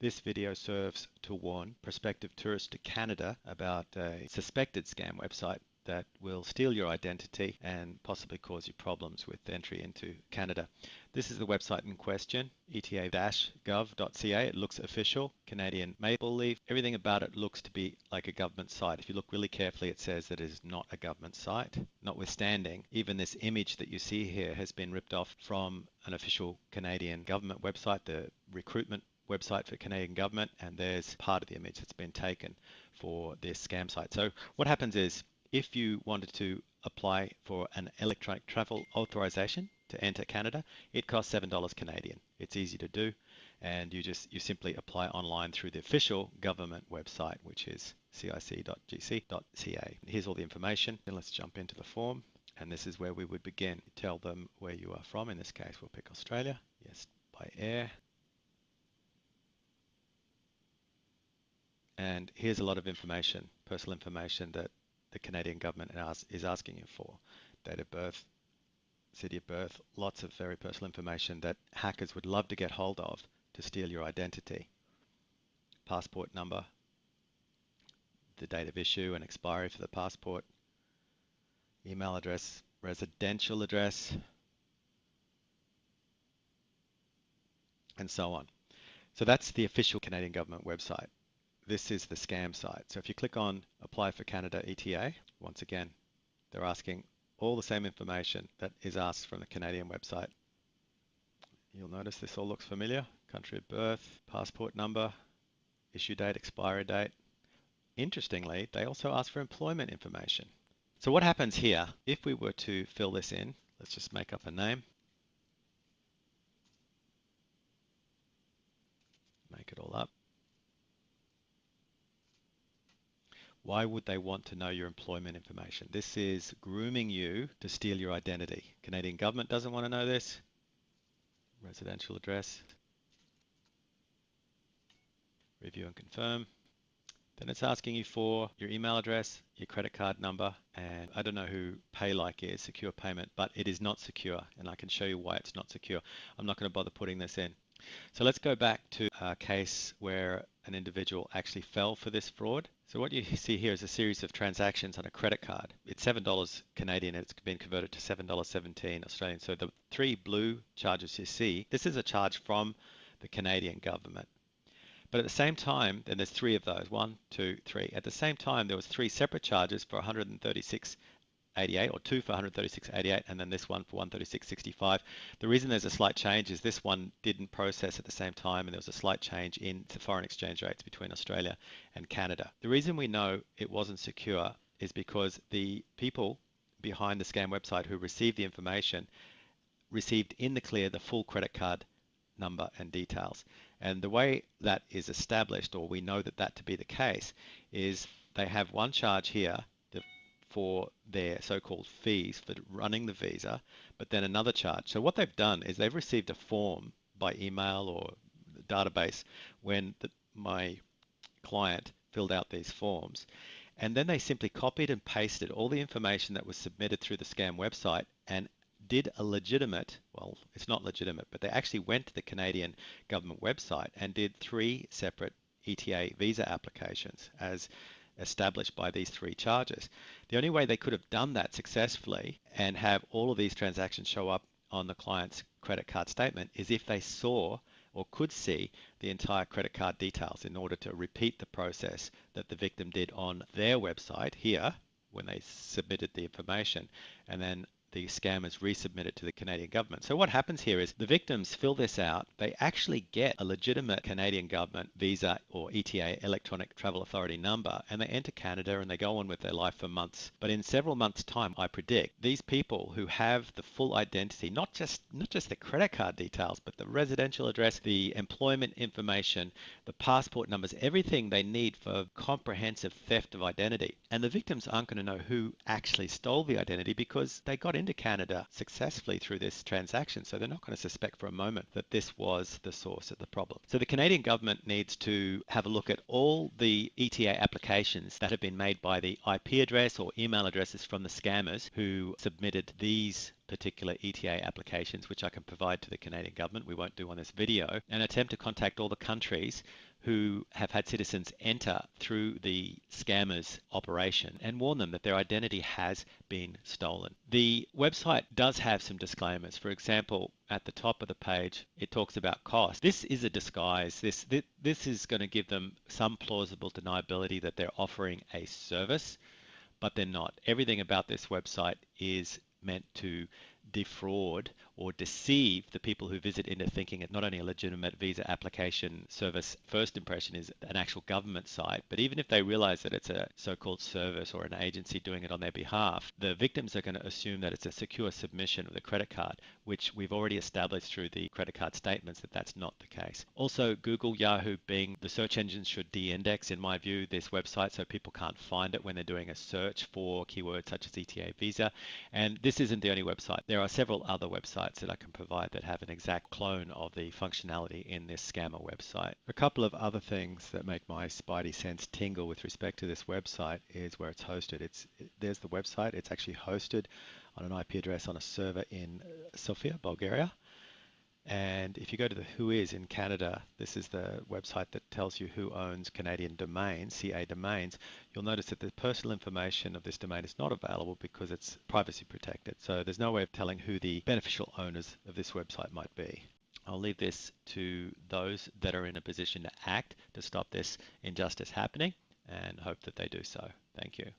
This video serves to warn prospective tourists to Canada about a suspected scam website that will steal your identity and possibly cause you problems with entry into Canada. This is the website in question, eta-gov.ca. It looks official, Canadian maple leaf. Everything about it looks to be like a government site. If you look really carefully, it says that it is not a government site. Notwithstanding, even this image that you see here has been ripped off from an official Canadian government website, the recruitment website for Canadian government, and there's part of the image that's been taken for this scam site. So what happens is, if you wanted to apply for an electronic travel authorization to enter Canada, it costs $7 Canadian. It's easy to do, and you simply apply online through the official government website, which is cic.gc.ca. Here's all the information, and let's jump into the form. And this is where we would begin. Tell them where you are from. In this case, we'll pick Australia. Yes, by air. And here's a lot of information, personal information that the Canadian government is asking you for. Date of birth, city of birth, lots of very personal information that hackers would love to get hold of to steal your identity. Passport number, the date of issue and expiry for the passport, email address, residential address, and so on. So that's the official Canadian government website. This is the scam site. So if you click on Apply for Canada ETA, once again, they're asking all the same information that is asked from the Canadian website. You'll notice this all looks familiar. Country of birth, passport number, issue date, expiry date. Interestingly, they also ask for employment information. So what happens here, if we were to fill this in, let's just make up a name. Make it all up. Why would they want to know your employment information? This is grooming you to steal your identity. Canadian government doesn't want to know this. Residential address. Review and confirm. Then it's asking you for your email address, your credit card number, and I don't know who PayLike is, secure payment, but it is not secure, and I can show you why it's not secure. I'm not going to bother putting this in. So let's go back to a case where an individual actually fell for this fraud. So what you see here is a series of transactions on a credit card. It's $7 Canadian, and it's been converted to $7.17 Australian. So the three blue charges you see, this is a charge from the Canadian government. But at the same time, then there's three of those, 1, 2, 3. At the same time, there was three separate charges for 136.88, or two for 136.88, and then this one for 136.65. The reason there's a slight change is this one didn't process at the same time, and there was a slight change in the foreign exchange rates between Australia and Canada. The reason we know it wasn't secure is because the people behind the scam website who received the information received in the clear the full credit card number and details. And the way that is established, or we know that to be the case, is they have one charge here for their so-called fees for running the visa, but then another charge. So what they've done is they've received a form by email or database when my client filled out these forms, and then they simply copied and pasted all the information that was submitted through the scam website and did a legitimate, well, it's not legitimate, but they actually went to the Canadian government website and did three separate ETA visa applications as established by these three charges. The only way they could have done that successfully and have all of these transactions show up on the client's credit card statement is if they saw or could see the entire credit card details in order to repeat the process that the victim did on their website here when they submitted the information, and then the scammers resubmit it to the Canadian government. So what happens here is the victims fill this out, they actually get a legitimate Canadian government visa or ETA, Electronic Travel Authority number, and they enter Canada and they go on with their life for months. But in several months' time, I predict these people who have the full identity, not just the credit card details, but the residential address, the employment information, the passport numbers, everything they need for comprehensive theft of identity. And the victims aren't going to know who actually stole the identity because they got into Canada successfully through this transaction. So they're not going to suspect for a moment that this was the source of the problem. So the Canadian government needs to have a look at all the ETA applications that have been made by the IP address or email addresses from the scammers who submitted these particular ETA applications, which I can provide to the Canadian government. We won't do on this video, and attempt to contact all the countries who have had citizens enter through the scammers' operation and warn them that their identity has been stolen. The website does have some disclaimers. For example, at the top of the page, it talks about cost. This is a disguise. This is going to give them some plausible deniability that they're offering a service, but they're not. Everything about this website is meant to defraud or deceive the people who visit into thinking it not only a legitimate visa application service. First impression is an actual government site, but even if they realize that it's a so-called service or an agency doing it on their behalf, the victims are going to assume that it's a secure submission of the credit card, which we've already established through the credit card statements that that's not the case. Also, Google, Yahoo, Bing, the search engines should de-index, in my view, this website so people can't find it when they're doing a search for keywords such as ETA Visa. And this isn't the only website. There are several other websites that I can provide that have an exact clone of the functionality in this scammer website. A couple of other things that make my spidey sense tingle with respect to this website is where it's hosted. There's the website. It's actually hosted on an IP address on a server in Sofia, Bulgaria. And if you go to the Who Is in Canada, this is the website that tells you who owns Canadian domains, CA domains. You'll notice that the personal information of this domain is not available because it's privacy protected. So there's no way of telling who the beneficial owners of this website might be. I'll leave this to those that are in a position to act to stop this injustice happening and hope that they do so. Thank you.